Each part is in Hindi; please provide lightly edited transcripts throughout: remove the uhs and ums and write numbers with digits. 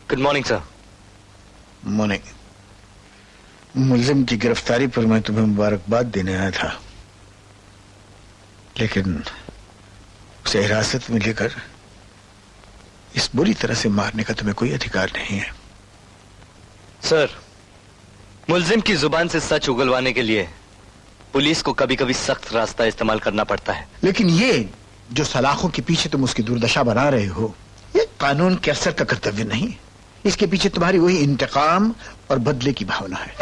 Good morning sir. मॉर्निंग। मुलजिम की गिरफ्तारी पर मैं तुम्हें मुबारकबाद देने आया था, लेकिन उसे हिरासत में लेकर इस बुरी तरह से मारने का तुम्हें कोई अधिकार नहीं है। सर, मुलजिम की जुबान से सच उगलवाने के लिए पुलिस को कभी कभी सख्त रास्ता इस्तेमाल करना पड़ता है। लेकिन ये जो सलाखों के पीछे तुम उसकी दुर्दशा बना रहे हो, ये कानून के अफसर का कर्तव्य नहीं। इसके पीछे तुम्हारी वही इंतकाम और बदले की भावना है।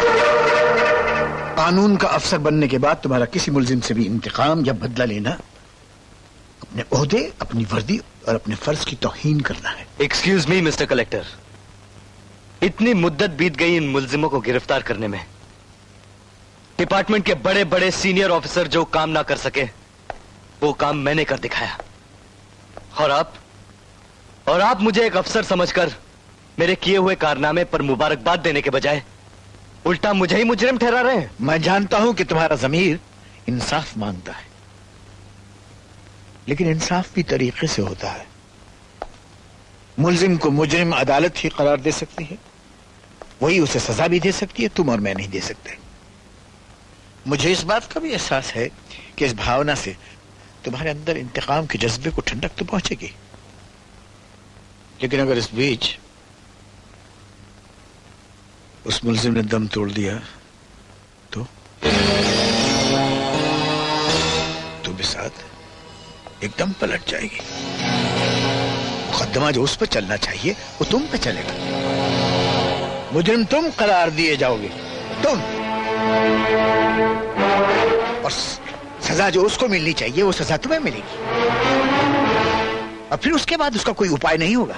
कानून का अफसर बनने के बाद तुम्हारा किसी मुलजिम से भी इंतकाम या बदला लेना अपने ओहदे, अपनी वर्दी और अपने फर्ज की तौहीन करना है। एक्सक्यूज मी मिस्टर कलेक्टर, इतनी मुद्दत बीत गई इन मुलजिमों को गिरफ्तार करने में। डिपार्टमेंट के बड़े बड़े सीनियर ऑफिसर जो काम ना कर सके, वो काम मैंने कर दिखाया। और आप मुझे एक अफसर समझकर मेरे किए हुए कारनामे पर मुबारकबाद देने के बजाय उल्टा मुझे ही मुजरिम ठहरा रहे हैं। मैं जानता हूं कि तुम्हारा ज़मीर इंसाफ मांगता है, लेकिन इंसाफ भी तरीके से होता है। मुलजिम को मुजरिम अदालत ही करार दे सकती है, वही उसे सजा भी दे सकती है, तुम और मैं नहीं दे सकते। मुझे इस बात का भी एहसास है कि इस भावना से तुम्हारे अंदर इंतकाम के जज्बे को ठंडक तो पहुंचेगी, लेकिन अगर इस बीच उस मुलजिम ने दम तोड़ दिया तो बिसात एकदम पलट जाएगी। मुकदमा जो उस पर चलना चाहिए वो तुम पे चलेगा। मुजरिम तुम करार दिए जाओगे, तुम, और सजा जो उसको मिलनी चाहिए वो सजा तुम्हें मिलेगी। और फिर उसके बाद उसका कोई उपाय नहीं होगा,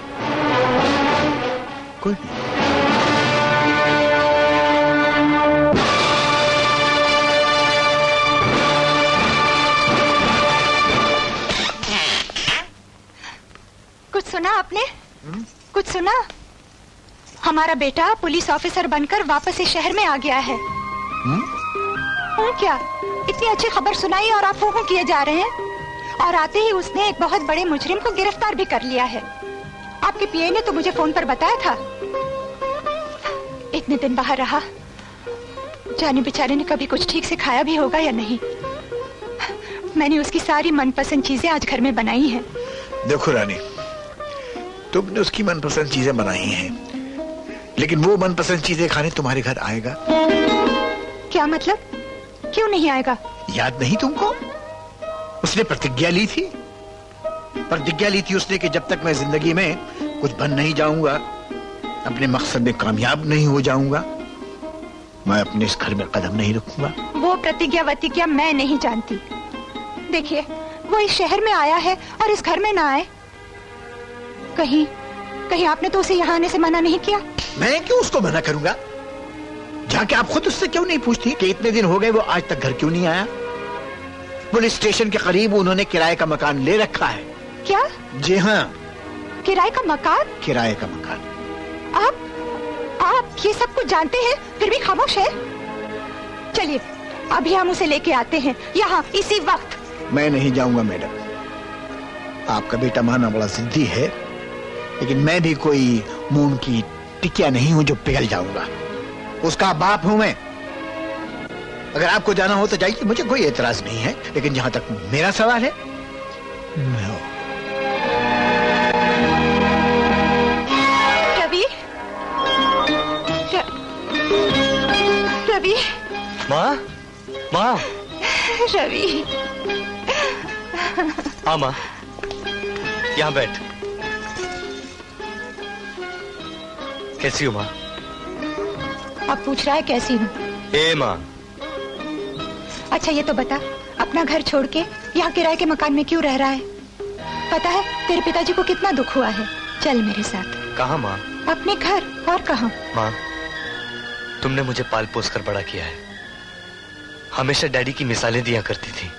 कोई नहीं। कुछ सुना आपने? कुछ सुना? हमारा बेटा पुलिस ऑफिसर बनकर वापस इस शहर में आ गया है। क्या इतनी अच्छी खबर सुनाई और आप हो किए जा रहे हैं? और आते ही उसने एक बहुत बड़े मुजरिम को गिरफ्तार भी कर लिया है। आपके पीए ने तो मुझे फोन पर बताया था। इतने दिन बाहर रहा, जाने बेचारे ने कभी कुछ ठीक से खाया भी होगा या नहीं। मैंने उसकी सारी मनपसंद चीजें आज घर में बनाई हैं। देखो रानी, तुमने उसकी मनपसंद चीजें बनाई हैं, लेकिन वो मनपसंद चीजें खाने तुम्हारे घर आएगा? क्या मतलब? क्यों नहीं आएगा? याद नहीं तुमको? उसने प्रतिज्ञा ली थी। प्रतिज्ञा ली थी उसने कि जब तक मैं जिंदगी में कुछ बन नहीं जाऊंगा, अपने मकसद में कामयाब नहीं हो जाऊंगा, मैं अपने इस घर में कदम नहीं रखूंगा। वो प्रतिज्ञा वतिज्ञा मैं नहीं जानती। देखिए, वो इस शहर में आया है और इस घर में ना आए। कहीं आपने तो उसे यहाँ आने से मना नहीं किया? मैं क्यों उसको मना करूंगा? जाके आप खुद उससे क्यों नहीं पूछती कि इतने दिन हो गए वो आज तक घर क्यों नहीं आया? पुलिस स्टेशन के करीब उन्होंने किराए का मकान ले रखा है। क्या? जी हाँ, किराए का मकान? किराए का मकान। आप ये सब कुछ जानते हैं फिर भी खामोश है? चलिए अभी हम उसे लेके आते हैं यहाँ इसी वक्त। मैं नहीं जाऊंगा मैडम। आपका बेटा माना बड़ा जिद्दी है, लेकिन मैं भी कोई मूंग की टिकिया नहीं हूं जो पिघल जाऊंगा। उसका बाप हूं मैं। अगर आपको जाना हो तो जाइए, मुझे कोई एतराज नहीं है, लेकिन जहां तक मेरा सवाल है, रवि, रवि, माँ, माँ, रवि, हाँ माँ, यहाँ बैठ। कैसी हो माँ? अब पूछ रहा है कैसी हूँ? ए माँ। अच्छा ये तो बता, अपना घर छोड़ के यहाँ किराए के मकान में क्यों रह रहा है? पता है तेरे पिताजी को कितना दुख हुआ है। चल मेरे साथ। कहाँ माँ? अपने घर। और कहाँ? माँ, तुमने मुझे पाल पोस कर बड़ा किया है। हमेशा डैडी की मिसालें दिया करती थी।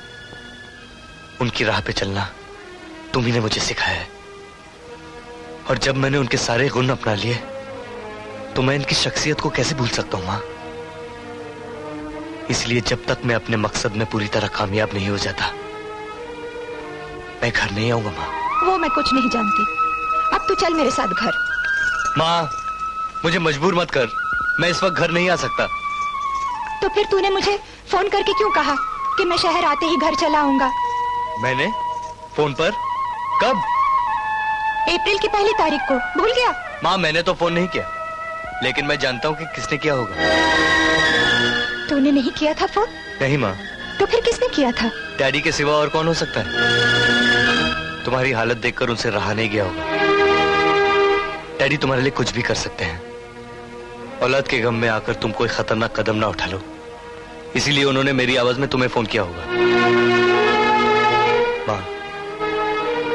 उनकी राह पे चलना तुम्ही ने मुझे सिखाया है। और जब मैंने उनके सारे गुण अपना लिए तो मैं इनकी शख्सियत को कैसे भूल सकता हूं माँ? इसलिए जब तक मैं अपने मकसद में पूरी तरह कामयाब नहीं हो जाता, मैं घर नहीं आऊंगा माँ। वो मैं कुछ नहीं जानती। अब तू चल मेरे साथ घर। माँ। मुझे मजबूर मत कर, मैं इस वक्त घर नहीं आ सकता। तो फिर तूने मुझे फोन करके क्यों कहा कि मैं शहर आते ही घर चला आऊंगा? मैंने? फोन पर? कब? अप्रैल की पहली तारीख को, भूल गया? माँ, मैंने तो फोन नहीं किया, लेकिन मैं जानता हूँ कि किसने किया होगा। तूने नहीं किया था फोन? नहीं माँ। तो फिर किसने किया था? डैडी के सिवा और कौन हो सकता है? तुम्हारी हालत देखकर उनसे रहा नहीं गया होगा। डैडी तुम्हारे लिए कुछ भी कर सकते हैं। औलाद के गम में आकर तुम कोई खतरनाक कदम ना उठा लो, इसीलिए उन्होंने मेरी आवाज में तुम्हें फोन किया होगा। माँ,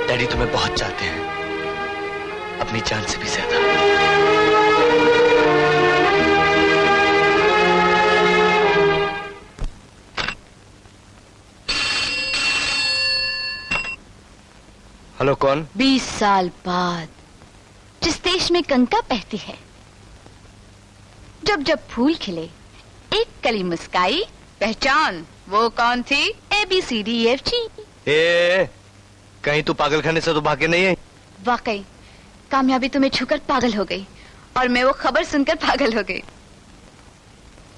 डैडी तुम्हें बहुत चाहते हैं, अपनी जान से भी ज्यादा। हेलो, कौन? 20 साल बाद जिस देश में गंगा बहती है, जब जब फूल खिले, एक कली मुस्काई, पहचान वो कौन थी? ABCDEFG। कहीं तू पागलखाने से तो भागे नहीं है? वाकई कामयाबी तुम्हें छूकर पागल हो गई और मैं वो खबर सुनकर पागल हो गई।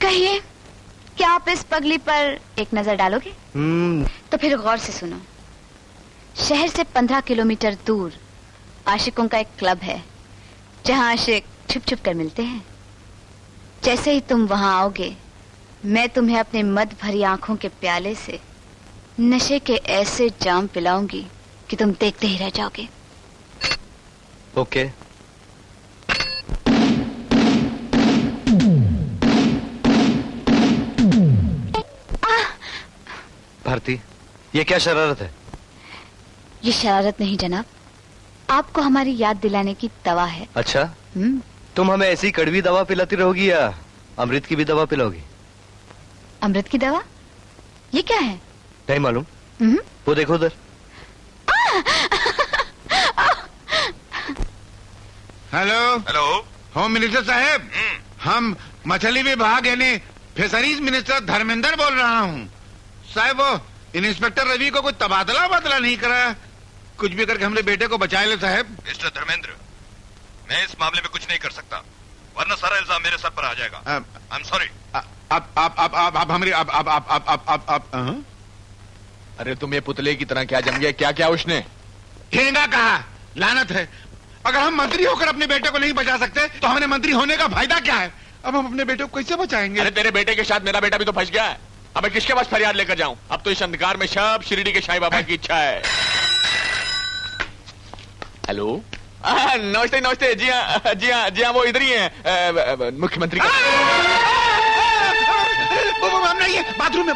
कहिए, क्या आप इस पगली पर एक नजर डालोगे? तो फिर गौर से सुनो। शहर से 15 किलोमीटर दूर आशिकों का एक क्लब है, जहां आशिक छुप छुप कर मिलते हैं। जैसे ही तुम वहां आओगे, मैं तुम्हें अपने मद भरी आंखों के प्याले से नशे के ऐसे जाम पिलाऊंगी कि तुम देखते ही रह जाओगे। ओके। भारती, ये क्या शरारत है? ये शरारत नहीं जनाब, आपको हमारी याद दिलाने की दवा है। अच्छा, तुम हमें ऐसी कड़वी दवा पिलाती रहोगी या अमृत की भी दवा पिलाओगी? अमृत की दवा? ये क्या है? नहीं मालूम। वो देखो उधर। हेलो हेलो, होम मिनिस्टर साहब, हम मछली विभाग यानी फिशरीज मिनिस्टर धर्मेंद्र बोल रहा हूँ। साहब, वो इंस्पेक्टर रवि को कोई तबादला बदला नहीं करा, कुछ भी करके हमरे बेटे को बचाए ले साहब। मिस्टर धर्मेंद्र, मैं इस मामले में कुछ नहीं कर सकता, वरना सारा इल्जाम मेरे सर पर आ जाएगा। I am sorry. आप हमारी आप अरे तुम ये पुतले की तरह क्या जम गए? क्या क्या उसने? ठेंगा कहा, लानत है। अगर हम मंत्री होकर अपने बेटे को नहीं बचा सकते तो हमें मंत्री होने का फायदा क्या है? अब हम अपने बेटे को कैसे बचाएंगे? अरे तेरे बेटे के साथ मेरा बेटा भी तो फंस गया है। अब मैं किसके पास फरियाद लेकर जाऊं? अब तो इस अंधकार में सब शिरडी के साईं बाबा की इच्छा है। हेलो, नमस्ते नमस्ते। जी हाँ जी हाँ जी हाँ, वो इधर ही है, मुख्यमंत्री का। हम नहीं है, बाथरूम में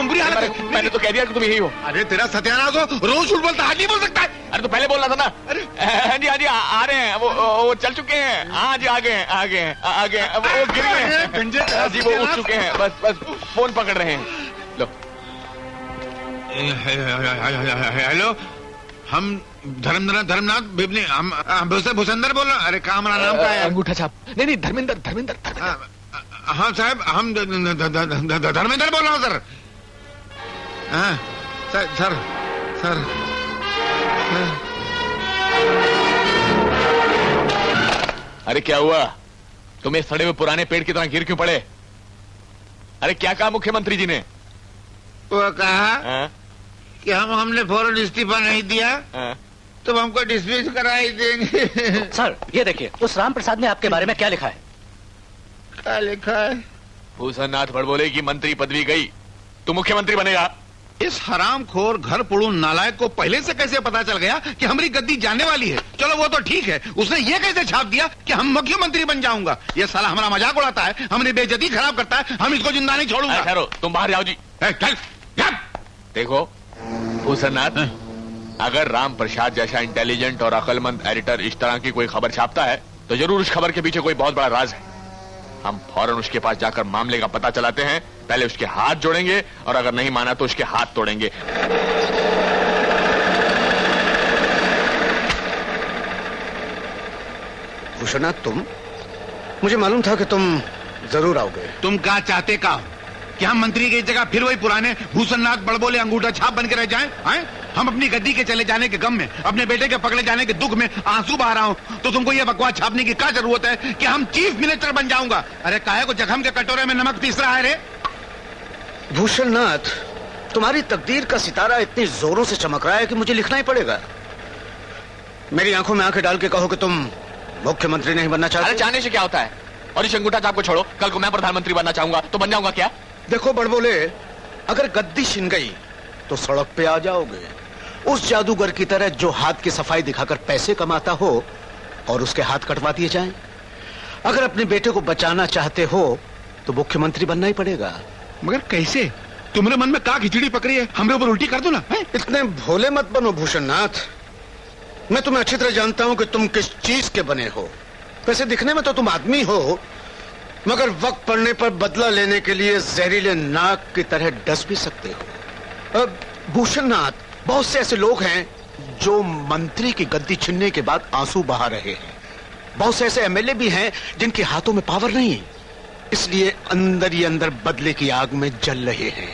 बुरी हालत है। मैंने तो कह दिया कि तुम यही हो। अरे तेरा सत्यानाश हो, रोज झूठ बोलता, आज नहीं बोल सकता है। अरे तो पहले बोलना था ना। अरे हाँ जी आ रहे हैं, वो चल चुके हैं। हाँ जी, आ गए वो गिर गए हैं जी, वो उठ चुके हैं, बस फोन पकड़ रहे हैं। लो। हेलो, हम धर्मनाथ बिबने, हम भूसेंद्र बोल रहे हैं। अरे काम नाम का है? अंगूठा छाप। नहीं, धर्मेंद्र। हाँ साहब, हम धर्मेंद्र बोल रहा हूँ सर। हाँ सर। अरे क्या हुआ? तुम इस सड़े हुए पुराने पेड़ की तरह गिर क्यों पड़े? अरे क्या कहा मुख्यमंत्री जी ने? वो कहा कि हमने फौरन इस्तीफा नहीं दिया तो हमको डिसमिस करा ही देंगे। सर, ये देखिए, उस राम प्रसाद ने आपके बारे में क्या लिखा है? क्या लिखा है? भूषणनाथ बड़बोले की मंत्री पदवी गई, तू मुख्यमंत्री बनेगा। इस हरामखोर घर पुड़ू नालायक को पहले से कैसे पता चल गया कि हमारी गद्दी जाने वाली है? चलो वो तो ठीक है, उसने ये कैसे छाप दिया कि हम मुख्यमंत्री बन जाऊंगा? ये साला हमारा मजाक उड़ाता है, हमने बेइज्जती खराब करता है, हम इसको जिंदा नहीं छोड़ूंगा। ठहरो, तुम बाहर जाओ जी। चल। देखो भूषणनाथ, अगर राम प्रसाद जैसा इंटेलिजेंट और अक्लमंद एडिटर इस तरह की कोई खबर छापता है तो जरूर उस खबर के पीछे कोई बहुत बड़ा राज है। हम फौरन उसके पास जाकर मामले का पता चलाते हैं, पहले उसके हाथ जोड़ेंगे और अगर नहीं माना तो उसके हाथ तोड़ेंगे। भूषणनाथ, तुम? मुझे मालूम था कि तुम जरूर आओगे। तुम क्या चाहते का कि हम मंत्री की जगह फिर वही पुराने भूषणनाथ बड़बोले अंगूठा छाप बन के रह जाएं? हम अपनी गद्दी के चले जाने के गम में, अपने बेटे के पकड़े जाने के दुख में आंसू बहा रहा हूँ, तो तुमको ये बकवास छापने की क्या जरूरत है कि हम चीफ मिनिस्टर बन जाऊंगा? अरे काहे को जख्म के कटोरे में नमक पीस रहा है रे? भूषणनाथ, तुम्हारी तकदीर का सितारा इतनी जोरों से चमक रहा है कि मुझे लिखना ही पड़ेगा। मेरी आंखों में आंखें डाल के कहो कि तुम मुख्यमंत्री नहीं बनना चाहते। अरे चाहने से क्या होता है? और इस अंगूठा छाप को छोड़ो, कल को मैं प्रधानमंत्री बनना चाहूंगा तो बन जाऊंगा क्या? देखो बड़बोले, अगर गद्दी छिन गई तो सड़क पे आ जाओगे, उस जादूगर की तरह जो हाथ की सफाई दिखाकर पैसे कमाता हो और उसके हाथ कटवा दिए जाएं। अगर अपने बेटे को बचाना चाहते हो तो मुख्यमंत्री बनना ही पड़ेगा। मगर कैसे? तुम्हारे मन में का खिचड़ी पकड़ी है, हमरे ऊपर उल्टी कर दो ना। इतने भोले मत बनो भूषणनाथ, मैं तुम्हें अच्छी तरह जानता हूं कि तुम किस चीज के बने हो। वैसे दिखने में तो तुम आदमी हो, मगर वक्त पड़ने पर बदला लेने के लिए जहरीले नाक की तरह डस भी सकते हो। भूषणनाथ, बहुत से ऐसे लोग हैं जो मंत्री की गद्दी छीनने के बाद आंसू बहा रहे हैं। बहुत से ऐसे एमएलए भी हैं जिनके हाथों में पावर नहीं, इसलिए अंदर ही अंदर बदले की आग में जल रहे हैं।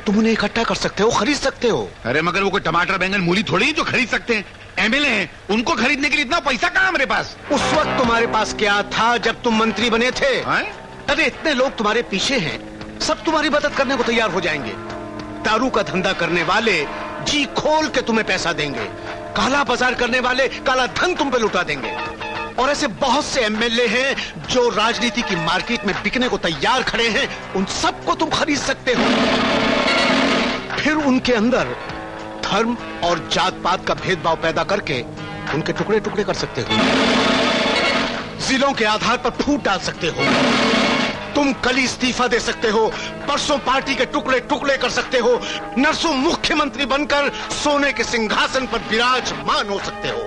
तुम उन्हें इकट्ठा कर सकते हो, खरीद सकते हो। अरे मगर वो कोई टमाटर बैंगन मूली थोड़ी जो खरीद सकते हैं। एमएलए हैं, उनको खरीदने के लिए इतना पैसा कहाँ हमारे पास? उस वक्त तुम्हारे पास क्या था जब तुम मंत्री बने थे? अरे इतने लोग तुम्हारे पीछे हैं, सब तुम्हारी मदद करने को तैयार हो जाएंगे। दारू का धंधा करने वाले जी खोल के तुम्हें पैसा देंगे, काला बाजार करने वाले काला धन तुम पे लुटा देंगे। और ऐसे बहुत से एमएलए हैं जो राजनीति की मार्केट में बिकने को तैयार खड़े हैं, उन सबको तुम खरीद सकते हो। फिर उनके अंदर धर्म और जात पात का भेदभाव पैदा करके उनके टुकड़े टुकड़े कर सकते हो, जिलों के आधार पर फूट डाल सकते हो। तुम कल इस्तीफा दे सकते हो, परसों पार्टी के टुकड़े टुकड़े कर सकते हो, नरसों मुख्यमंत्री बनकर सोने के सिंहासन पर विराजमान हो सकते हो।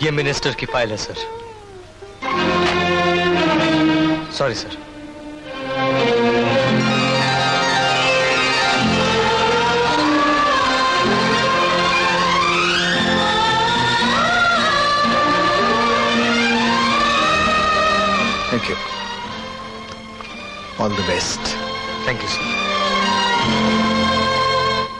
ये मिनिस्टर की फाइल है सर। Sorry sir.